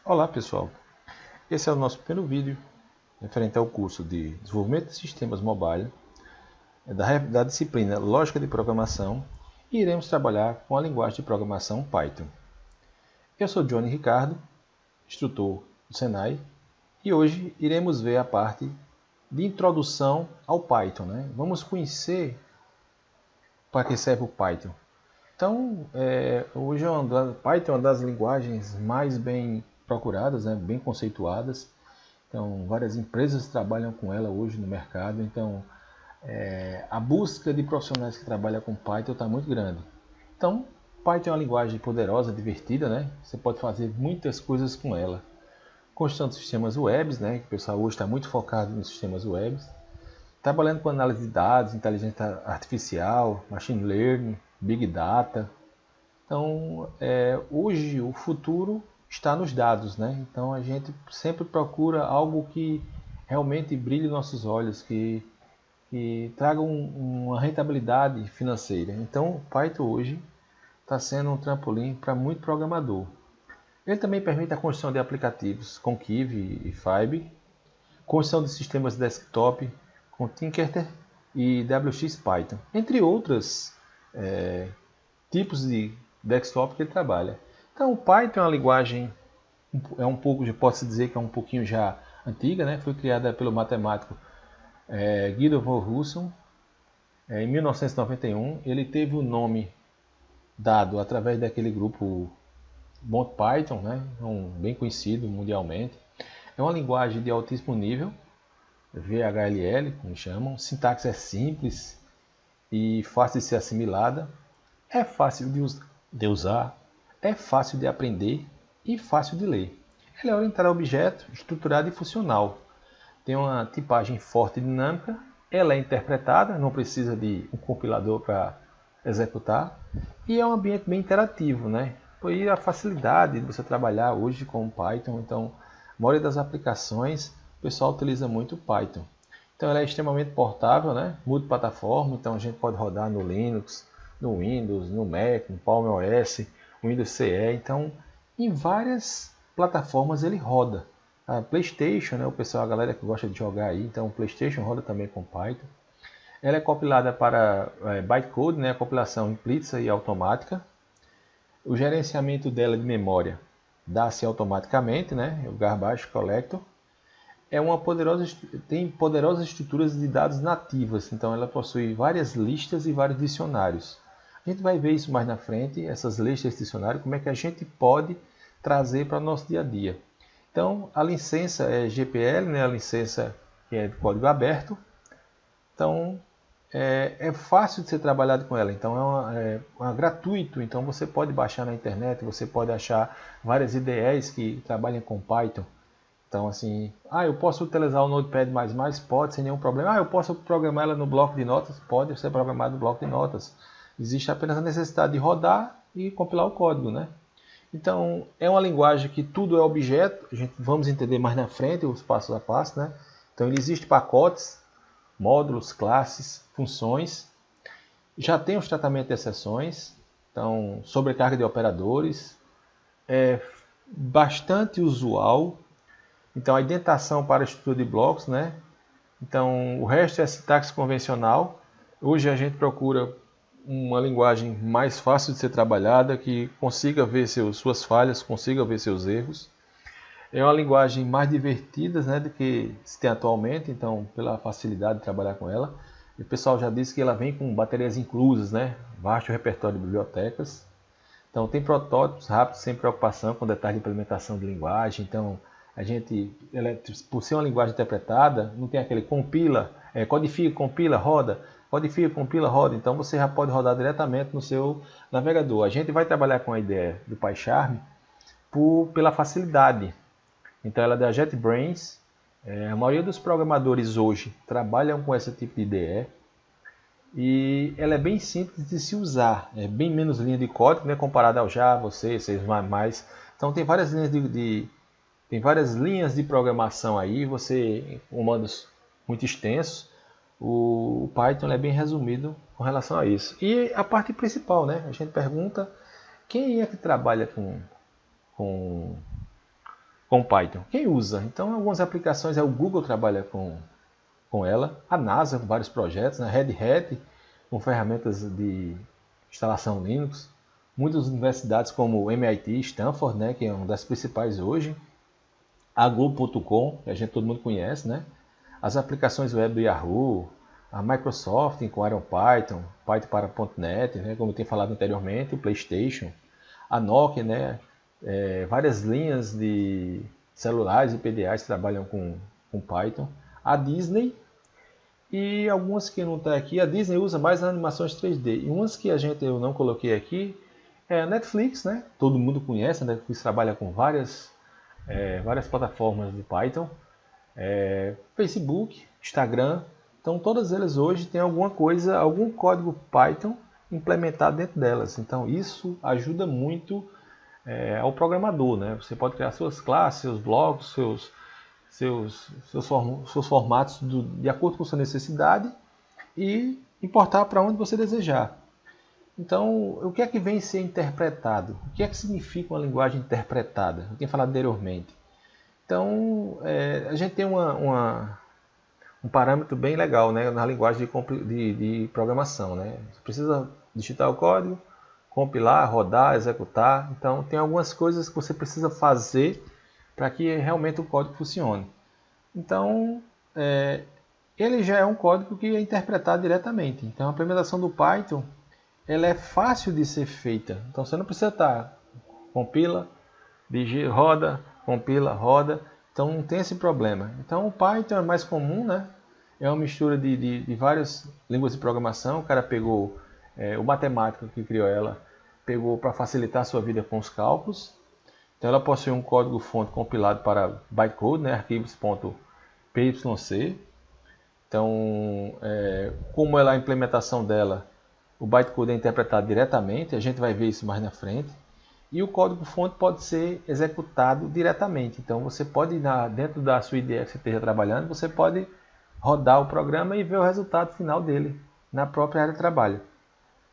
Olá pessoal, esse é o nosso primeiro vídeo referente ao curso de Desenvolvimento de Sistemas Mobile da disciplina Lógica de Programação e iremos trabalhar com a linguagem de programação Python. Eu sou Johnny Ricardo, instrutor do Senai, e hoje iremos ver a parte de introdução ao Python. Vamos conhecer para que serve o Python. Então, hoje Python é uma das linguagens mais bem procuradas, bem conceituadas. Então, várias empresas trabalham com ela hoje no mercado. Então, a busca de profissionais que trabalham com Python está muito grande. Então, Python é uma linguagem poderosa, divertida, Você pode fazer muitas coisas com ela. Construção de sistemas web, que o pessoal hoje está muito focado nos sistemas web. Trabalhando com análise de dados, inteligência artificial, machine learning, big data. Então, hoje o futuro está nos dados, Então a gente sempre procura algo que realmente brilhe nossos olhos, que traga uma rentabilidade financeira. Então, o Python hoje está sendo um trampolim para muito programador. Ele também permite a construção de aplicativos com Kivy e Fibe, construção de sistemas desktop com Tinkerter e WX Python, entre outros tipos de desktop que ele trabalha. Então, o Python é uma linguagem, pode-se dizer que é um pouquinho já antiga, Foi criada pelo matemático Guido von Huysum em 1991. Ele teve o nome dado através daquele grupo Monty Python, bem conhecido mundialmente. É uma linguagem de altíssimo nível, VHDL, como chamam. Sintaxe é simples e fácil de ser assimilada. É fácil de usar, é fácil de aprender e fácil de ler. Ele é orientado a objeto, estruturado e funcional. Tem uma tipagem forte e dinâmica. Ela é interpretada, não precisa de um compilador para executar. E é um ambiente bem interativo, E a facilidade de você trabalhar hoje com o Python. Então, a maioria das aplicações, o pessoal utiliza muito o Python. Então, ela é extremamente portável, multiplataforma. Então, a gente pode rodar no Linux, no Windows, no Mac, no Palm OS, Windows CE. Então, em várias plataformas ele roda. A PlayStation, o pessoal, a galera que gosta de jogar aí, então o PlayStation roda também com Python. Ela é compilada para bytecode, a compilação implícita e automática. O gerenciamento dela de memória dá-se automaticamente, o Garbage Collector. Tem poderosas estruturas de dados nativas, então ela possui várias listas e vários dicionários. A gente vai ver isso mais na frente, essas listas e dicionários, como é que a gente pode trazer para o nosso dia a dia. Então, a licença é GPL, a licença que é de código aberto. Então, é fácil de ser trabalhado com ela. Então, é gratuito. Então, você pode baixar na internet, você pode achar várias IDEs que trabalham com Python. Então, assim, eu posso utilizar o Notepad++? Pode, sem nenhum problema. Eu posso programar ela no bloco de notas? Pode ser programado no bloco de notas. Existe apenas a necessidade de rodar e compilar o código, Então, é uma linguagem que tudo é objeto. Vamos entender mais na frente os passos a passo, Então, ele existe pacotes, módulos, classes, funções. Já tem os tratamentos de exceções. Então, sobrecarga de operadores. É bastante usual. Então, a indentação para a estrutura de blocos, Então, o resto é sintaxe convencional. Hoje a gente procura uma linguagem mais fácil de ser trabalhada, que consiga ver suas falhas, consiga ver seus erros. É uma linguagem mais divertida, do que se tem atualmente, então, pela facilidade de trabalhar com ela. E o pessoal já disse que ela vem com baterias inclusas, vasto repertório de bibliotecas. Então, tem protótipos rápidos, sem preocupação com detalhes de implementação de linguagem. Então, por ser uma linguagem interpretada, não tem aquele compila, codifica, compila, roda, codifica, compila, roda. Então, você já pode rodar diretamente no seu navegador. A gente vai trabalhar com a ideia do PyCharm pela facilidade. Então, ela é da JetBrains. A maioria dos programadores hoje trabalham com esse tipo de IDE. E ela é bem simples de se usar, é bem menos linha de código, comparado ao Java, C, C++. Então tem várias linhas de programação aí, comandos muito extensos. O Python é bem resumido com relação a isso. E a parte principal, a gente pergunta quem é que trabalha com com Python? Quem usa? Então, algumas aplicações, o Google trabalha com ela, a NASA com vários projetos, né? Red Hat com ferramentas de instalação Linux, muitas universidades como o MIT, Stanford, né? Que é uma das principais hoje, a Go.com, que todo mundo conhece, né? As aplicações web do Yahoo, a Microsoft com IronPython, Python para .NET, né? Como eu tenho falado anteriormente, o PlayStation, a Nokia, né? Várias linhas de celulares e PDAs trabalham com Python, a Disney e algumas que não está aqui. A Disney usa mais animações 3D e umas que eu não coloquei aqui é a Netflix, né? Todo mundo conhece, a Netflix trabalha com várias plataformas de Python, Facebook, Instagram. Então todas elas hoje têm alguma coisa, algum código Python implementado dentro delas. Então isso ajuda muito ao programador, né? Você pode criar suas classes, seus blocos, seus formatos de acordo com sua necessidade e importar para onde você desejar. Então, o que é que vem ser interpretado? O que é que significa uma linguagem interpretada? Eu tinha falado anteriormente. Então, a gente tem um parâmetro bem legal, né, na linguagem de programação, né? Você precisa digitar o código, compilar, rodar, executar. Então, tem algumas coisas que você precisa fazer para que realmente o código funcione. Então, ele já é um código que é interpretado diretamente. Então, a implementação do Python ela é fácil de ser feita. Então, você não precisa estar compila, roda, compila, roda. Então, não tem esse problema. Então, o Python é mais comum, né? É uma mistura de várias línguas de programação. O cara pegou, o matemático que criou ela, pegou para facilitar a sua vida com os cálculos. Então, ela possui um código-fonte compilado para bytecode, né? Arquivos.pyc. Então, como ela, a implementação dela, o bytecode é interpretado diretamente, a gente vai ver isso mais na frente. E o código-fonte pode ser executado diretamente. Então, você pode, dentro da sua IDE que você esteja trabalhando, você pode rodar o programa e ver o resultado final dele na própria área de trabalho.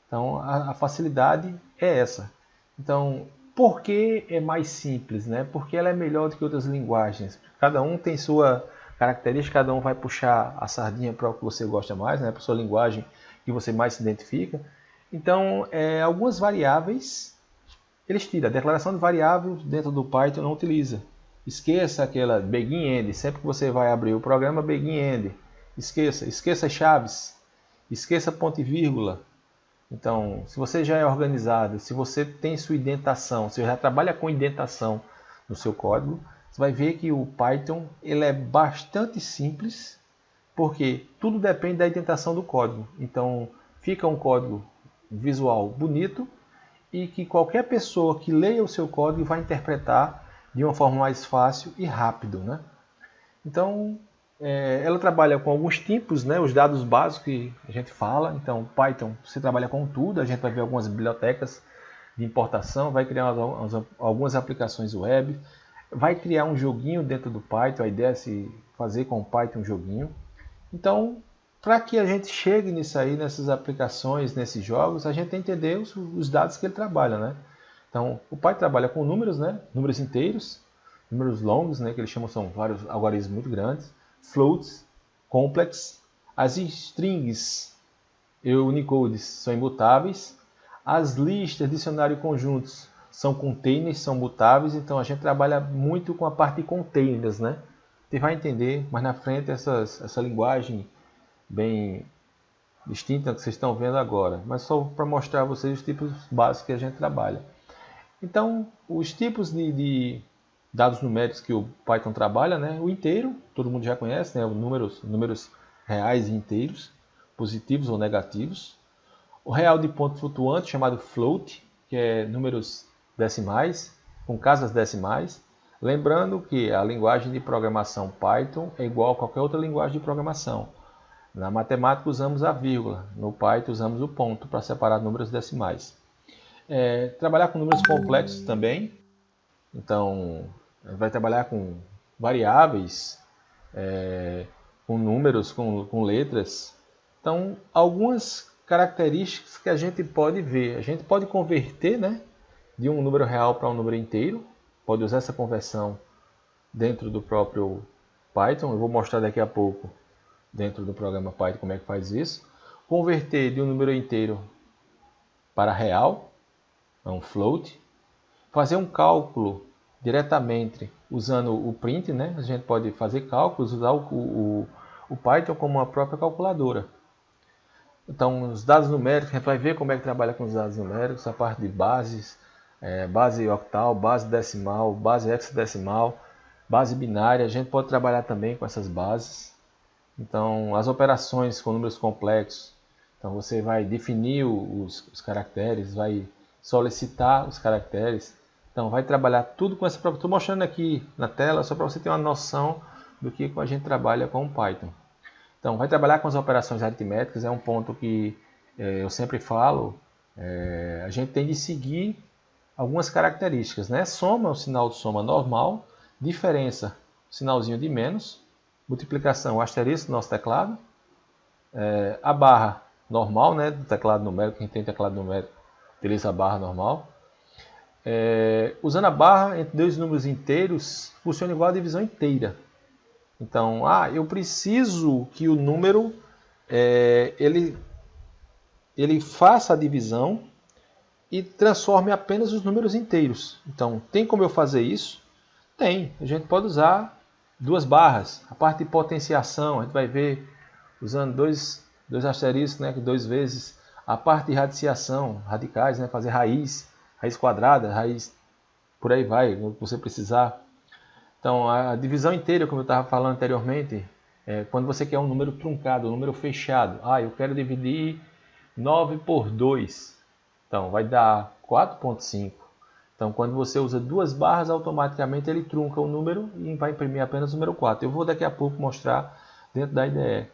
Então, a facilidade é essa. Então, por que é mais simples, né? Porque ela é melhor do que outras linguagens. Cada um tem sua característica, cada um vai puxar a sardinha para o que você gosta mais, né? Para a sua linguagem que você mais se identifica. Então, algumas variáveis, eles tiram. A declaração de variáveis dentro do Python não utiliza. Esqueça aquela begin end. Sempre que você vai abrir o programa, begin end. Esqueça chaves. Esqueça ponto e vírgula. Então, se você já é organizado, se você tem sua indentação, se você já trabalha com indentação no seu código, você vai ver que o Python ele é bastante simples, porque tudo depende da indentação do código. Então, fica um código visual bonito e que qualquer pessoa que leia o seu código vai interpretar de uma forma mais fácil e rápido, né? Então, ela trabalha com alguns tipos, né? Os dados básicos que a gente fala. Então, Python, você trabalha com tudo. A gente vai ver algumas bibliotecas de importação, vai criar algumas aplicações web, vai criar um joguinho dentro do Python. A ideia é se fazer com o Python um joguinho. Então, para que a gente chegue nisso aí, nessas aplicações, nesses jogos, a gente tem que entender os dados que ele trabalha, né? Então, o Python trabalha com números, né? Números inteiros, números longos, né? Que eles chamam, são vários algoritmos muito grandes, floats, complex, as strings e unicodes são imutáveis, as listas, dicionário e conjuntos são containers, são mutáveis, então a gente trabalha muito com a parte de containers, né? Você vai entender mais na frente essa linguagem bem distinta que vocês estão vendo agora, mas só para mostrar a vocês os tipos básicos que a gente trabalha. Então, os tipos de dados numéricos que o Python trabalha, né? O inteiro, todo mundo já conhece, né? Números reais e inteiros, positivos ou negativos. O real de ponto flutuante, chamado float, que é números decimais, com casas decimais. Lembrando que a linguagem de programação Python é igual a qualquer outra linguagem de programação. Na matemática usamos a vírgula, no Python usamos o ponto para separar números decimais. Trabalhar com números complexos também, então vai trabalhar com variáveis, com números, com letras. Então, algumas características que a gente pode ver. A gente pode converter, né, de um número real para um número inteiro, pode usar essa conversão dentro do próprio Python. Eu vou mostrar daqui a pouco dentro do programa Python como é que faz isso. Converter de um número inteiro para real, é um float. Fazer um cálculo diretamente usando o print, né? A gente pode fazer cálculos, usar o Python como uma própria calculadora. Então, os dados numéricos, a gente vai ver como é que trabalha com os dados numéricos, a parte de bases, base octal, base decimal, base hexadecimal, base binária. A gente pode trabalhar também com essas bases. Então, as operações com números complexos. Então, você vai definir os caracteres, vai solicitar os caracteres. Então, vai trabalhar tudo com essa própria. Estou mostrando aqui na tela só para você ter uma noção do que a gente trabalha com o Python. Então, vai trabalhar com as operações aritméticas, é um ponto que eu sempre falo. A gente tem de seguir algumas características, né? Soma é o sinal de soma normal, diferença, sinalzinho de menos, multiplicação, o asterisco do nosso teclado, a barra normal, né, do teclado numérico, quem tem teclado numérico utiliza a barra normal. Usando a barra entre dois números inteiros, funciona igual a divisão inteira. Então, eu preciso que o número ele faça a divisão e transforme apenas os números inteiros. Então, tem como eu fazer isso? Tem. A gente pode usar duas barras. A parte de potenciação, a gente vai ver usando dois asteriscos, né, duas vezes. A parte de radiciação, radicais, né, fazer raiz quadrada, raiz, por aí vai, quando você precisar. Então, a divisão inteira, como eu estava falando anteriormente, quando você quer um número truncado, um número fechado. Eu quero dividir 9 por 2. Então, vai dar 4,5. Então, quando você usa duas barras, automaticamente ele trunca o número e vai imprimir apenas o número 4. Eu vou daqui a pouco mostrar dentro da IDE.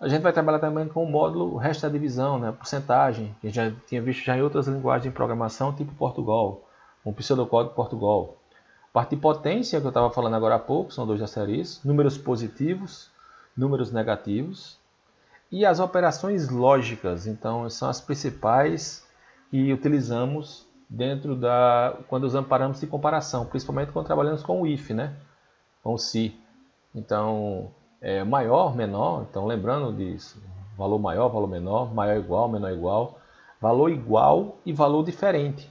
A gente vai trabalhar também com o módulo o resto da divisão, né? Porcentagem, que já tinha visto já em outras linguagens de programação, tipo Portugal, um pseudocódigo Portugal. Parte de potência, que eu estava falando agora há pouco, são dois asteriscos, números positivos, números negativos, e as operações lógicas, então são as principais que utilizamos dentro quando usamos parâmetros de comparação, principalmente quando trabalhamos com o if, né? Com o se. Então, maior, menor, então lembrando disso, valor maior, valor menor, maior igual, menor igual, valor igual e valor diferente.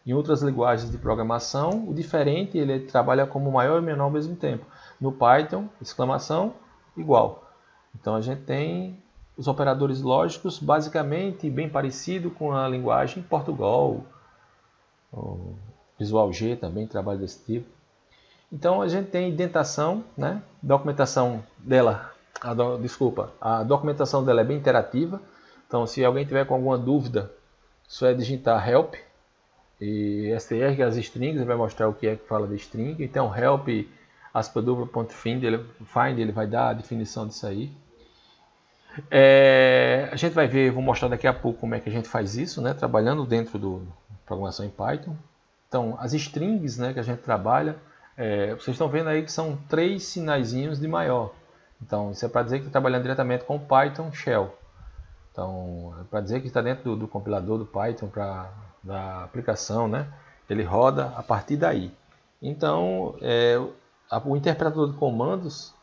Em outras linguagens de programação, o diferente ele trabalha como maior e menor ao mesmo tempo. No Python, exclamação, igual. Então a gente tem os operadores lógicos basicamente bem parecido com a linguagem Portugal, o Visual G também trabalha desse tipo. Então a gente tem indentação, né? Documentação dela, a documentação dela é bem interativa. Então se alguém tiver com alguma dúvida, só é digitar help e str, que é as strings, ele vai mostrar o que é que fala de string. Então help aspa_find, ele vai dar a definição disso aí. A gente vai ver, vou mostrar daqui a pouco como é que a gente faz isso, né? Trabalhando dentro do programação em Python. Então as strings, né, que a gente trabalha, vocês estão vendo aí que são 3 sinaizinhos de maior. Então isso é para dizer que está trabalhando diretamente com o Python Shell. Então é para dizer que está dentro do compilador do Python da aplicação, né? Ele roda a partir daí. Então o interpretador de comandos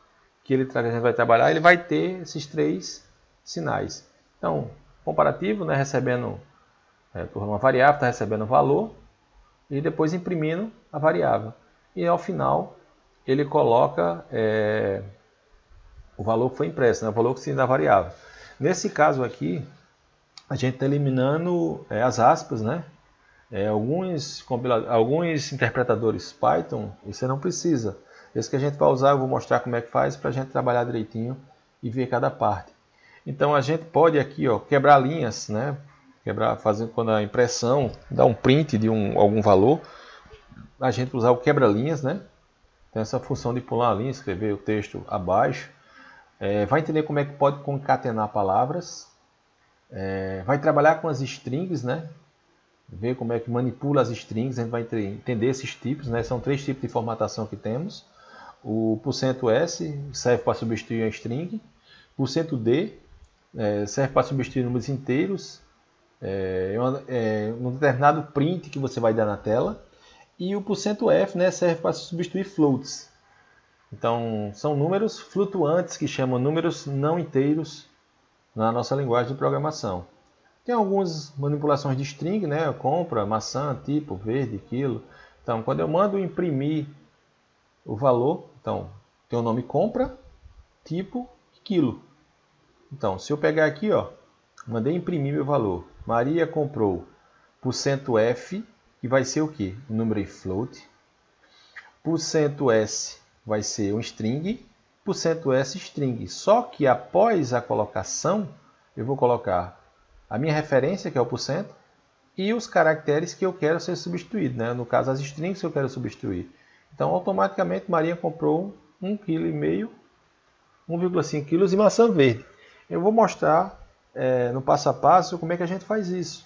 que a gente vai trabalhar, ele vai ter esses 3 sinais. Então comparativo, né? Recebendo por uma variável, está recebendo o valor e depois imprimindo a variável. E ao final ele coloca o valor que foi impresso, né? O valor que se dá variável. Nesse caso aqui, a gente está eliminando as aspas, né? Alguns interpretadores Python, você não precisa. Esse que a gente vai usar, eu vou mostrar como é que faz para a gente trabalhar direitinho e ver cada parte. Então a gente pode aqui quebrar linhas, né? Fazendo quando a impressão dá um print de algum valor, a gente usar o quebra-linhas, né? Tem essa função de pular a linha, escrever o texto abaixo. Vai entender como é que pode concatenar palavras. Vai trabalhar com as strings, né? Ver como é que manipula as strings, a gente vai entender esses tipos, né? São 3 tipos de formatação que temos. O %s serve para substituir a string. %d serve para substituir números inteiros. Um determinado print que você vai dar na tela. E o %f, né, serve para substituir floats. Então, são números flutuantes que chamam números não inteiros na nossa linguagem de programação. Tem algumas manipulações de string, né? Compra, maçã, tipo, verde, quilo. Então, quando eu mando imprimir o valor, então, tem o nome compra, tipo e quilo. Então, se eu pegar aqui, ó, mandei imprimir meu valor. Maria comprou %F, que vai ser o quê? O número em float. %S vai ser um string. %S string. Só que após a colocação, eu vou colocar a minha referência, que é o %, e os caracteres que eu quero ser substituído, né? No caso, as strings que eu quero substituir. Então, automaticamente, Maria comprou 1,5 kg, 1,5 kg de maçã verde. Eu vou mostrar no passo a passo como é que a gente faz isso.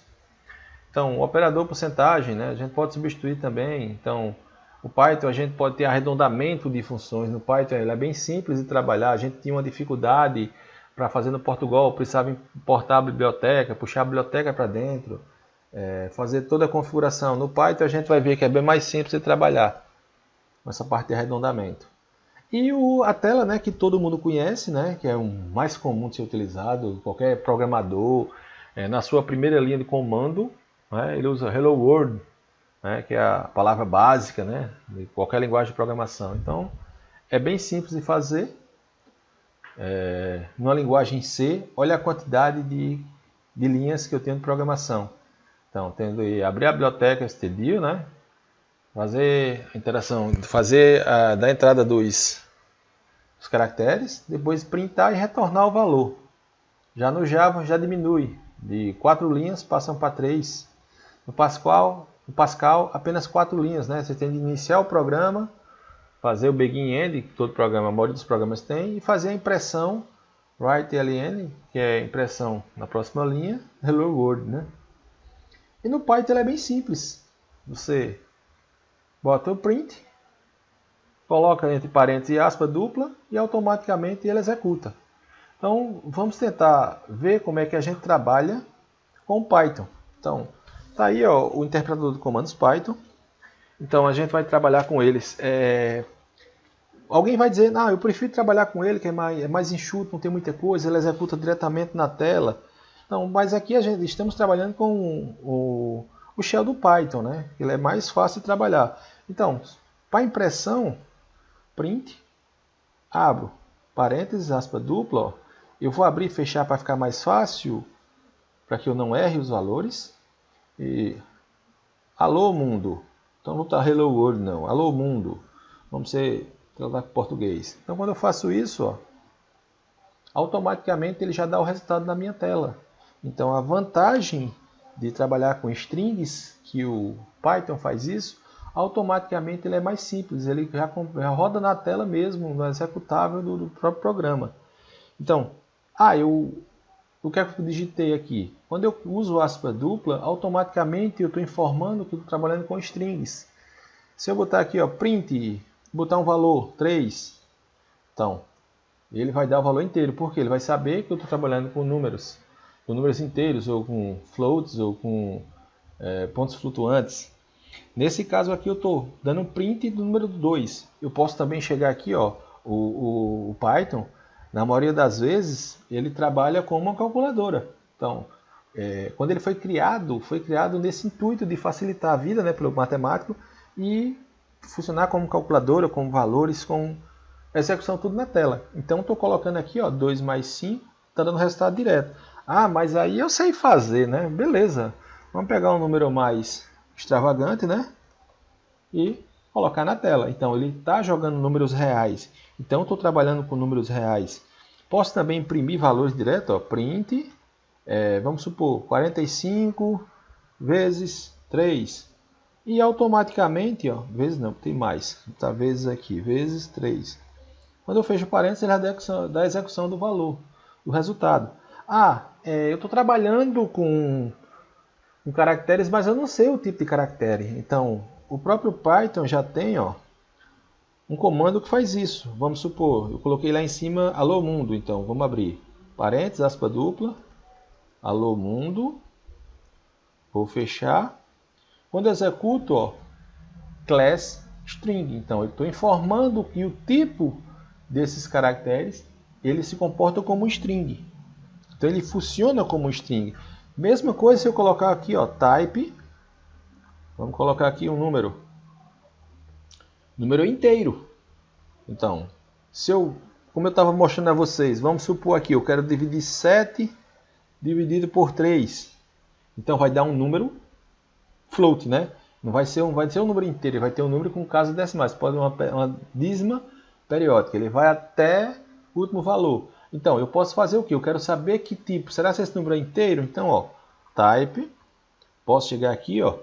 Então, o operador porcentagem, né? A gente pode substituir também. Então, o Python, a gente pode ter arredondamento de funções. No Python, ele é bem simples de trabalhar. A gente tinha uma dificuldade para fazer no Portugal, precisava importar a biblioteca, puxar a biblioteca para dentro, fazer toda a configuração. No Python, a gente vai ver que é bem mais simples de trabalhar com essa parte de arredondamento. E a tela, né, que todo mundo conhece, né, que é o mais comum de ser utilizado, qualquer programador, na sua primeira linha de comando, né, ele usa Hello World, né, que é a palavra básica, né, de qualquer linguagem de programação. Então, é bem simples de fazer. Numa linguagem C, olha a quantidade de linhas que eu tenho de programação. Então, tendo aí, abrir a biblioteca stdio, né, fazer a interação, da entrada dos caracteres, depois printar e retornar o valor. Já no Java já diminui, de 4 linhas passam para 3. No Pascal apenas 4 linhas, né? Você tem de iniciar o programa, fazer o begin end, que todo programa, a maioria dos programas tem, e fazer a impressão write ln, que é a impressão na próxima linha, hello world, né? E no Python ele é bem simples. Você bota o print, coloca entre parênteses e aspa dupla e automaticamente ele executa. Então vamos tentar ver como é que a gente trabalha com o Python. Então tá aí, ó, o interpretador de comandos Python. Então a gente vai trabalhar com eles. Alguém vai dizer, eu prefiro trabalhar com ele, que é mais enxuto, não tem muita coisa, ele executa diretamente na tela. Não, mas aqui estamos trabalhando com o shell do Python, né? Ele é mais fácil de trabalhar. Então, para impressão, print, abro, parênteses, aspa dupla, ó. Eu vou abrir e fechar para ficar mais fácil, para que eu não erre os valores. E alô mundo, então não está hello world não, alô mundo, vamos tratar com português. Então quando eu faço isso, ó, automaticamente ele já dá o resultado na minha tela. Então a vantagem de trabalhar com strings, que o Python faz isso, automaticamente ele é mais simples, ele já roda na tela mesmo, no executável do próprio programa. Então, o que é que eu digitei aqui? Quando eu uso aspa dupla, automaticamente eu estou informando que eu estou trabalhando com strings. Se eu botar aqui, ó, print, botar um valor 3, então, ele vai dar o valor inteiro, porque ele vai saber que eu estou trabalhando com números inteiros, ou com floats, ou com pontos flutuantes. Nesse caso aqui eu estou dando um print do número 2. Eu posso também chegar aqui, ó, o Python, na maioria das vezes, ele trabalha com uma calculadora. Então, quando ele foi criado nesse intuito de facilitar a vida, né, pelo matemático e funcionar como calculadora, com valores, com execução tudo na tela. Então, estou colocando aqui, ó, 2 mais 5, está dando resultado direto. Mas aí eu sei fazer, né? Beleza. Vamos pegar um número mais extravagante, né? E colocar na tela. Então, ele está jogando números reais. Então, estou trabalhando com números reais. Posso também imprimir valores direto, ó, print, vamos supor, 45 vezes 3. E automaticamente, ó, vezes não, tem mais, tá, vezes aqui, vezes 3. Quando eu fecho parênteses, ele dá a execução do valor, do resultado. Eu estou trabalhando com caracteres, mas eu não sei o tipo de caractere. Então, o próprio Python já tem, ó, um comando que faz isso. Vamos supor, eu coloquei lá em cima alô mundo, então vamos abrir parênteses, aspa dupla, alô mundo, vou fechar. Quando eu executo, ó, class string. Então, eu estou informando que o tipo desses caracteres, ele se comporta como um string. Então, ele funciona como um string. Mesma coisa se eu colocar aqui, ó, type, vamos colocar aqui um número inteiro. Então, como eu estava mostrando a vocês, vamos supor aqui, eu quero dividir 7 dividido por 3. Então, vai dar um número float, né? Não vai ser um número inteiro, ele vai ter um número com casas decimais. Pode uma dízima periódica, ele vai até o último valor. Então, eu posso fazer o quê? Eu quero saber que tipo. Será que esse número é inteiro? Então, ó, type, posso chegar aqui, ó,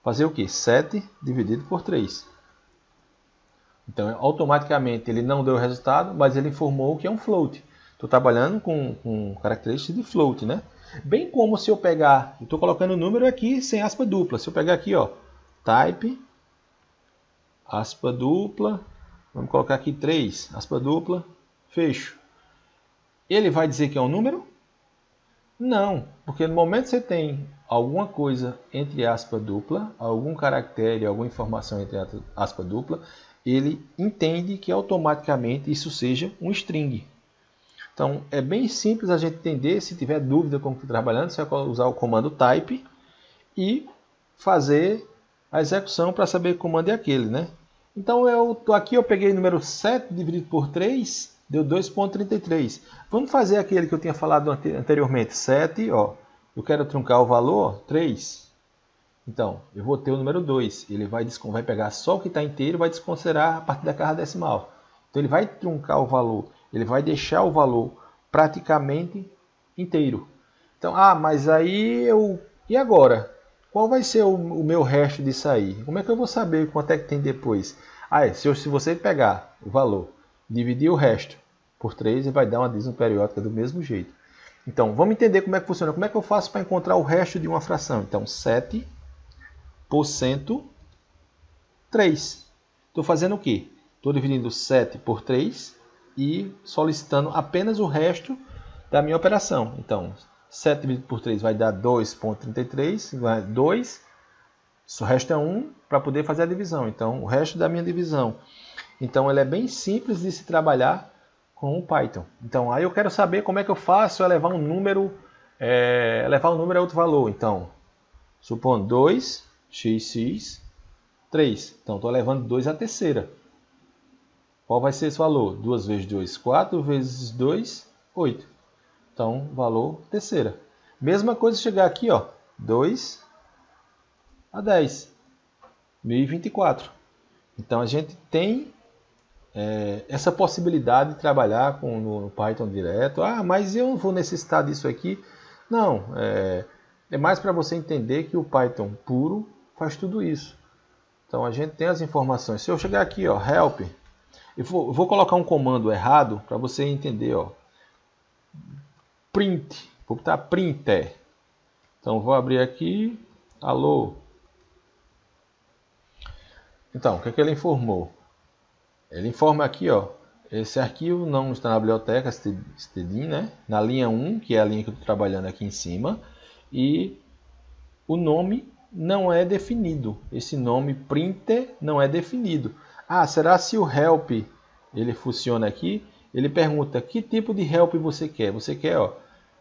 fazer o quê? 7 dividido por 3. Então, automaticamente ele não deu o resultado, mas ele informou que é um float. Estou trabalhando com características de float, né? Bem como se eu pegar, estou colocando o número aqui sem aspa dupla. Se eu pegar aqui, ó, type, aspa dupla, vamos colocar aqui 3, aspa dupla, fecho. Ele vai dizer que é um número? Não, porque no momento que você tem alguma coisa entre aspa dupla, algum caractere, alguma informação entre aspa dupla, ele entende que automaticamente isso seja um string. Então, é bem simples a gente entender. Se tiver dúvida como está trabalhando, você vai usar o comando type e fazer a execução para saber que comando é aquele, né? Então, aqui eu peguei o número 7 dividido por 3, deu 2,33. Vamos fazer aquele que eu tinha falado anteriormente. 7, ó, eu quero truncar o valor, ó, 3. Então, eu vou ter o número 2. Ele vai pegar só o que está inteiro e vai desconsiderar a partir da casa decimal. Então, ele vai truncar o valor. Ele vai deixar o valor praticamente inteiro. Então, mas aí e agora? Qual vai ser o meu resto disso aí? Como é que eu vou saber quanto é que tem depois? Se você pegar o valor, dividir o resto por 3, ele vai dar uma dízima periódica do mesmo jeito. Então, vamos entender como é que funciona. Como é que eu faço para encontrar o resto de uma fração? Então, 7 por 103. Estou fazendo o quê? Estou dividindo 7 por 3 e solicitando apenas o resto da minha operação. Então, 7 dividido por 3 vai dar 2,33, vai 2, o resto é 1 para poder fazer a divisão. Então, o resto da minha divisão. Então, ele é bem simples de se trabalhar com o Python. Então, aí eu quero saber como é que eu faço levar um número a outro valor. Então, supondo 2x 3. Então, estou levando 2 à terceira. Qual vai ser esse valor? 2 vezes 2, 4 vezes 2, 8. Então, valor terceira. Mesma coisa se chegar aqui, ó, 2 a 10, 1024. Então, a gente tem essa possibilidade de trabalhar no Python direto. Mas eu não vou necessitar disso aqui. Não, é mais para você entender que o Python puro faz tudo isso. Então, a gente tem as informações. Se eu chegar aqui, ó, help, eu vou colocar um comando errado para você entender, ó. Print, vou botar printer. Então vou abrir aqui, alô. Então, o que ele informou? Ele informa aqui, ó, esse arquivo não está na biblioteca stdin, né? Na linha 1, que é a linha que eu estou trabalhando aqui em cima, e o nome não é definido. Esse nome printer não é definido. Será se o help ele funciona aqui? Ele pergunta que tipo de help você quer. Você quer, ó,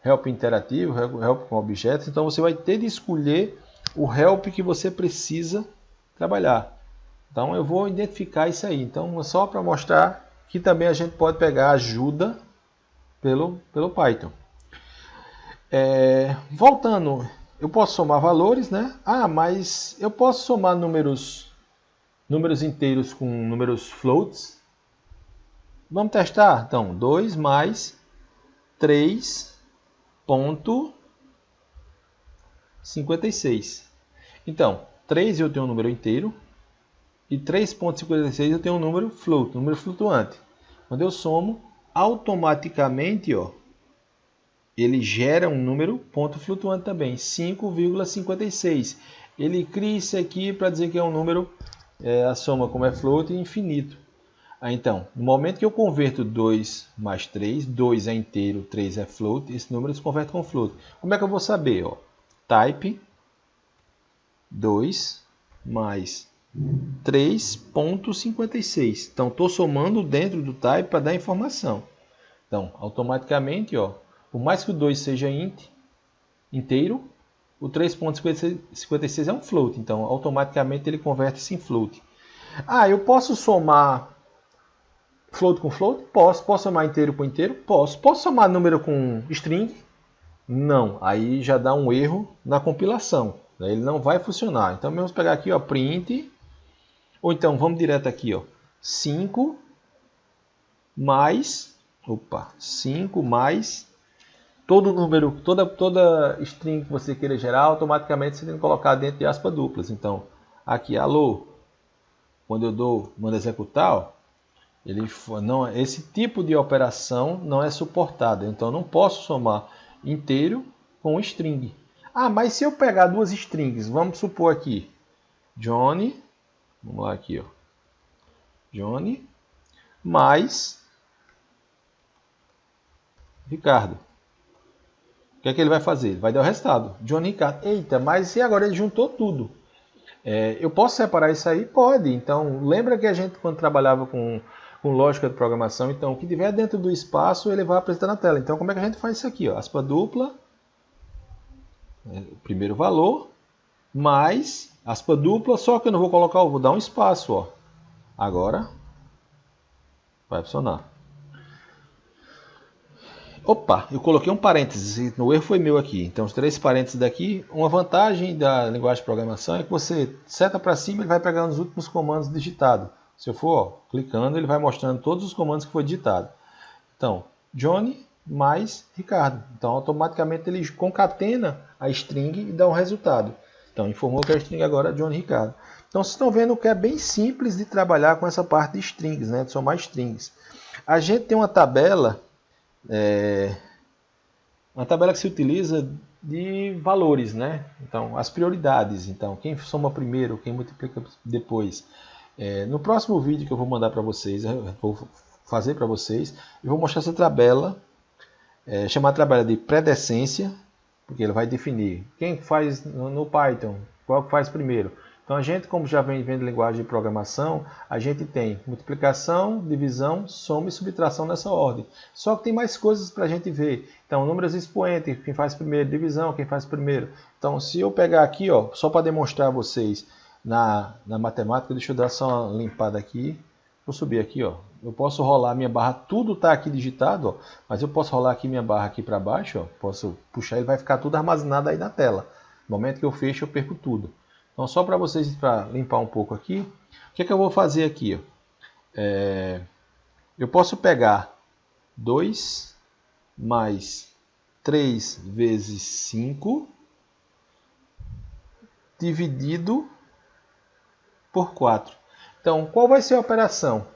help interativo, help com objetos. Então você vai ter de escolher o help que você precisa trabalhar. Então eu vou identificar isso aí. Então é só para mostrar que também a gente pode pegar ajuda pelo Python. Voltando, eu posso somar valores, né? Mas eu posso somar números inteiros com números floats. Vamos testar? Então, 2 mais 3,56. Então, 3 eu tenho um número inteiro e 3,56 eu tenho um número float, um número flutuante. Quando eu somo, automaticamente, ó, ele gera um número ponto flutuante também, 5,56. Ele cria isso aqui para dizer que é um número, a soma como é float, infinito. Então, no momento que eu converto 2 mais 3, 2 é inteiro, 3 é float, esse número se converte com float. Como é que eu vou saber? Type 2 mais 3.56. Então, estou somando dentro do type para dar informação. Então, automaticamente, ó, por mais que o 2 seja inteiro, o 3.56 é um float. Então, automaticamente ele converte-se em float. Ah, eu posso somar float com float? Posso. Posso somar inteiro com inteiro? Posso. Posso somar número com string? Não. Aí já dá um erro na compilação. Ele não vai funcionar. Então, vamos pegar aqui, ó, print. Ou então, vamos direto aqui, ó, 5 mais 5 mais todo número, toda string que você queira gerar, automaticamente você tem que colocar dentro de aspas duplas. Então, aqui, alô, quando eu mando executar, ó, esse tipo de operação não é suportada. Então, eu não posso somar inteiro com string. Ah, mas se eu pegar duas strings, vamos supor aqui, Johnny, vamos lá aqui, ó, Johnny mais Ricardo. O que é que ele vai fazer? Ele vai dar o resultado. Johnny Ricardo. Eita, mas e agora ele juntou tudo? Eu posso separar isso aí? Pode. Então, lembra que a gente, quando trabalhava com lógica de programação, então, o que tiver dentro do espaço, ele vai apresentar na tela. Então, como é que a gente faz isso aqui? Ó? Aspa dupla, o primeiro valor, mais aspa dupla, só que eu não vou colocar, vou dar um espaço. Ó. Agora, vai funcionar. Opa, eu coloquei um parênteses, o erro foi meu aqui. Então, os 3 parênteses daqui. Uma vantagem da linguagem de programação é que você seta para cima e ele vai pegando os últimos comandos digitados. Se eu for clicando, ele vai mostrando todos os comandos que foi digitado. Então, Johnny mais Ricardo. Então, automaticamente ele concatena a string e dá um resultado. Então, informou que a string agora é Johnny Ricardo. Então, vocês estão vendo que é bem simples de trabalhar com essa parte de strings, né? De somar strings. A gente tem uma tabela que se utiliza de valores, né? Então, as prioridades. Então, quem soma primeiro, quem multiplica depois. No próximo vídeo que eu vou mandar para vocês, eu vou fazer para vocês, eu vou mostrar essa tabela, chamar a tabela de predecência, porque ele vai definir quem faz no Python, qual que faz primeiro. Então, a gente, como já vem vendo linguagem de programação, a gente tem multiplicação, divisão, soma e subtração nessa ordem. Só que tem mais coisas para a gente ver. Então, números expoentes, quem faz primeiro, divisão, quem faz primeiro. Então, se eu pegar aqui, ó, só para demonstrar a vocês na matemática, deixa eu dar só uma limpada aqui. Vou subir aqui, ó. Eu posso rolar minha barra, tudo está aqui digitado, ó, mas eu posso rolar aqui minha barra aqui para baixo, ó, posso puxar, ele vai ficar tudo armazenado aí na tela. No momento que eu fecho, eu perco tudo. Então, só para vocês, para limpar um pouco aqui, o que é que eu vou fazer aqui? Ó? Eu posso pegar 2 mais 3 vezes 5 dividido por 4. Então, qual vai ser a operação?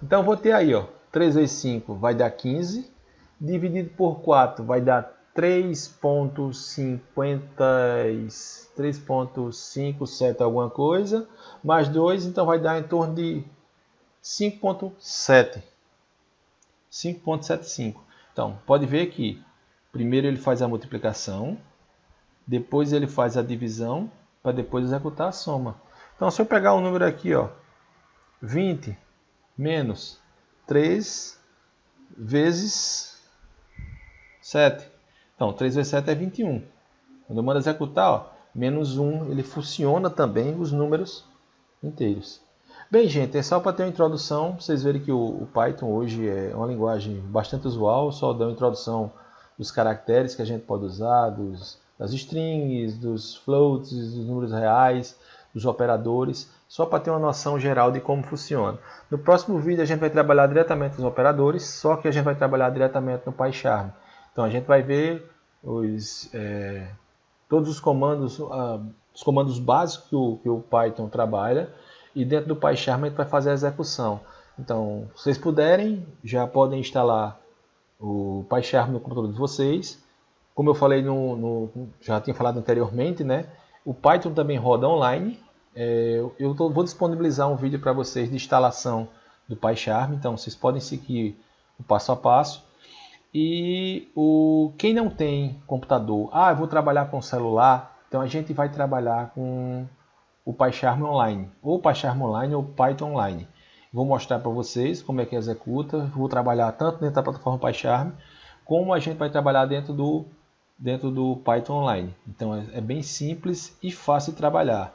Então, eu vou ter aí, ó, 3 vezes 5 vai dar 15, dividido por 4 vai dar 3.57 alguma coisa, mais 2, então vai dar em torno de 5.7. 5.75. Então, pode ver que primeiro ele faz a multiplicação, depois ele faz a divisão, para depois executar a soma. Então, se eu pegar o número aqui, ó, 20 menos 3 vezes 7. Então, 3 vezes 7 é 21. Quando eu mando executar, ó, menos 1, ele funciona também os números inteiros. Bem, gente, é só para ter uma introdução, para vocês verem que o Python hoje é uma linguagem bastante usual, só dá uma introdução dos caracteres que a gente pode usar, das strings, dos floats, dos números reais, dos operadores, só para ter uma noção geral de como funciona. No próximo vídeo a gente vai trabalhar diretamente os operadores, só que a gente vai trabalhar diretamente no PyCharm. Então a gente vai ver todos os comandos básicos que o Python trabalha, e dentro do PyCharm a gente vai fazer a execução. Então, se vocês puderem, já podem instalar o PyCharm no computador de vocês. Como eu falei, já tinha falado anteriormente, né? O Python também roda online. Eu vou disponibilizar um vídeo para vocês de instalação do PyCharm, então vocês podem seguir o passo a passo. E quem não tem computador, eu vou trabalhar com celular, então a gente vai trabalhar com o PyCharm Online, ou PyCharm Online ou Python Online. Vou mostrar para vocês como é que executa, vou trabalhar tanto dentro da plataforma PyCharm, como a gente vai trabalhar dentro do Python Online. Então é bem simples e fácil de trabalhar.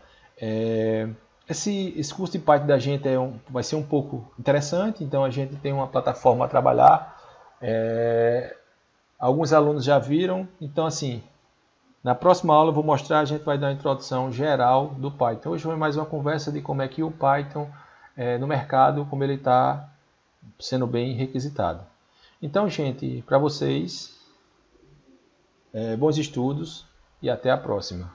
Esse curso de Python da gente vai ser um pouco interessante, então a gente tem uma plataforma a trabalhar. Alguns alunos já viram, então assim, na próxima aula eu vou mostrar, a gente vai dar uma introdução geral do Python. Hoje foi mais uma conversa de como é que o Python no mercado, como ele está sendo bem requisitado. Então, gente, para vocês, bons estudos e até a próxima.